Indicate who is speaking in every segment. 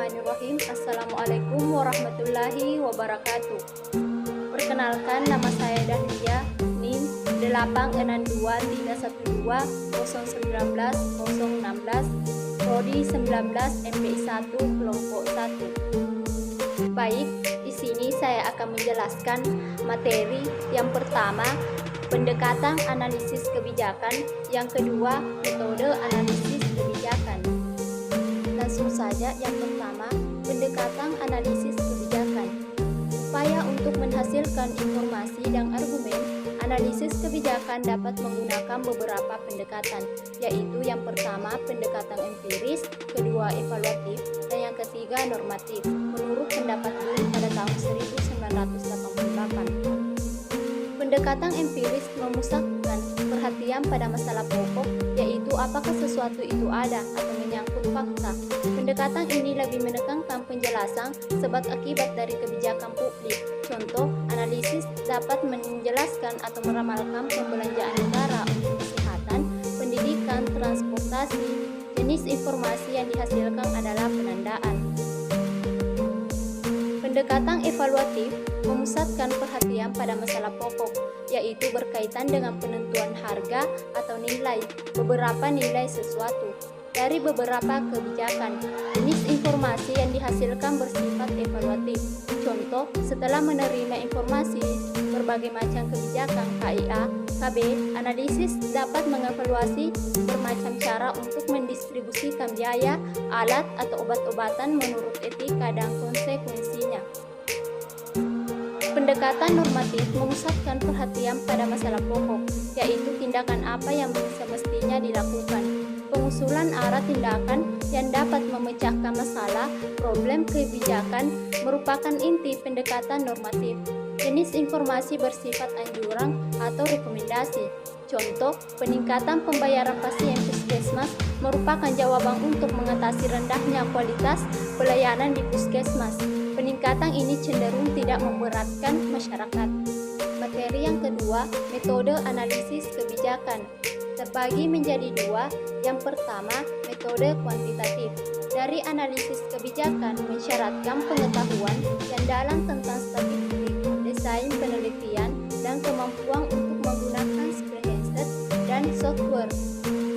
Speaker 1: Bismillahirrahmanirrahim. Assalamualaikum warahmatullahi wabarakatuh. Perkenalkan, nama saya Dahlia, NIM 862312019 Prodi 19 MPI 1 kelompok 1. Baik, di sini saya akan menjelaskan materi yang pertama, pendekatan analisis kebijakan, yang kedua, metode analisis kebijakan. Langsung saja, yang pertama, pendekatan analisis kebijakan. Upaya untuk menghasilkan informasi dan argumen, analisis kebijakan dapat menggunakan beberapa pendekatan, yaitu yang pertama pendekatan empiris, kedua evaluatif, dan yang ketiga normatif, menurut pendapat Bloom pada tahun 1988. Pendekatan empiris memusatkan perhatian pada masalah pokok, yaitu apakah sesuatu itu ada atau menyangkut fakta. Pendekatan ini lebih menekankan penjelasan sebab akibat dari kebijakan publik. Contoh, analisis dapat menjelaskan atau meramalkan pembelanjaan negara untuk kesehatan, pendidikan, transportasi. Jenis informasi yang dihasilkan adalah penandaan. Pendekatan evaluatif memusatkan perhatian pada masalah pokok, yaitu berkaitan dengan penentuan harga atau nilai, beberapa nilai sesuatu. Dari beberapa kebijakan, jenis informasi yang dihasilkan bersifat evaluatif. Contoh, setelah menerima informasi berbagai macam kebijakan KIA, KB, analisis dapat mengevaluasi bermacam cara untuk mendistribusikan biaya, alat, atau obat-obatan menurut etika dan konsekuensinya. Pendekatan normatif memusatkan perhatian pada masalah pokok, yaitu tindakan apa yang semestinya dilakukan. Pengusulan arah tindakan yang dapat memecahkan masalah, problem kebijakan merupakan inti pendekatan normatif. Jenis informasi bersifat anjuran atau rekomendasi. Contoh, peningkatan pembayaran pasien puskesmas merupakan jawaban untuk mengatasi rendahnya kualitas pelayanan di puskesmas. Peningkatan ini cenderung tidak memberatkan masyarakat. Materi yang kedua, metode analisis kebijakan. Terbagi menjadi dua. Yang pertama, metode kuantitatif. Dari analisis kebijakan mensyaratkan pengetahuan yang dalam tentang statistik, desain penelitian, dan kemampuan untuk menggunakan spreadsheet dan software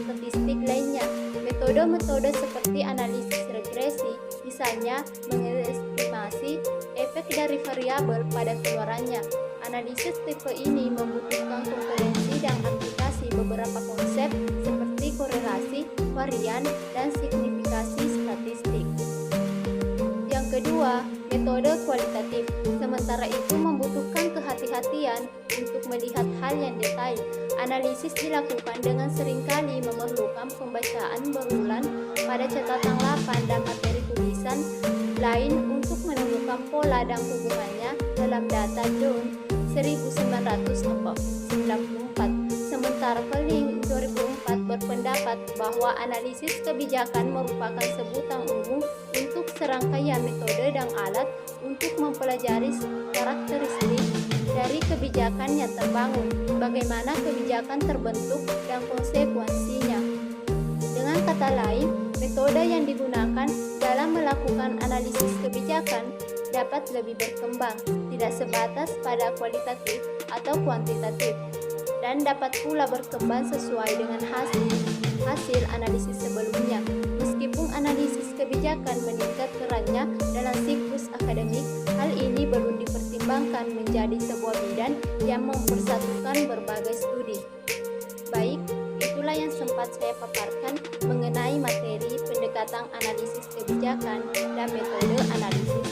Speaker 1: statistik lainnya. Metode-metode seperti analisis regresi, misalnya mengestimasi efek dari variabel pada keluarannya. Analisis tipe ini membutuhkan kompetensi dan aplikasi beberapa konsep seperti korelasi, varian, dan signifikasi statistik. Yang kedua, metode kualitatif. Sementara itu membutuhkan kehati-hatian untuk melihat hal yang detail. Analisis dilakukan dengan seringkali memerlukan pembacaan berulang pada catatan lapan dan materi tulisan lain untuk menemukan pola dan hubungannya dalam data Dunn 1994. Sementara Fleming 2004 berpendapat bahwa analisis kebijakan merupakan sebutan umum untuk serangkaian metode dan alat untuk mempelajari karakteristik dari kebijakan yang terbangun, bagaimana kebijakan terbentuk, dan konsekuensinya. Dengan kata lain, metode yang digunakan dalam melakukan analisis kebijakan dapat lebih berkembang, tidak sebatas pada kualitatif atau kuantitatif, dan dapat pula berkembang sesuai dengan hasil analisis sebelumnya. Meskipun analisis kebijakan meningkat perannya dalam siklus akademik, hal ini belum dipertimbangkan menjadi sebuah bidang yang mempersatukan berbagai studi. Baik, itulah yang sempat saya paparkan mengenai materi pendekatan analisis kebijakan dan metode analisis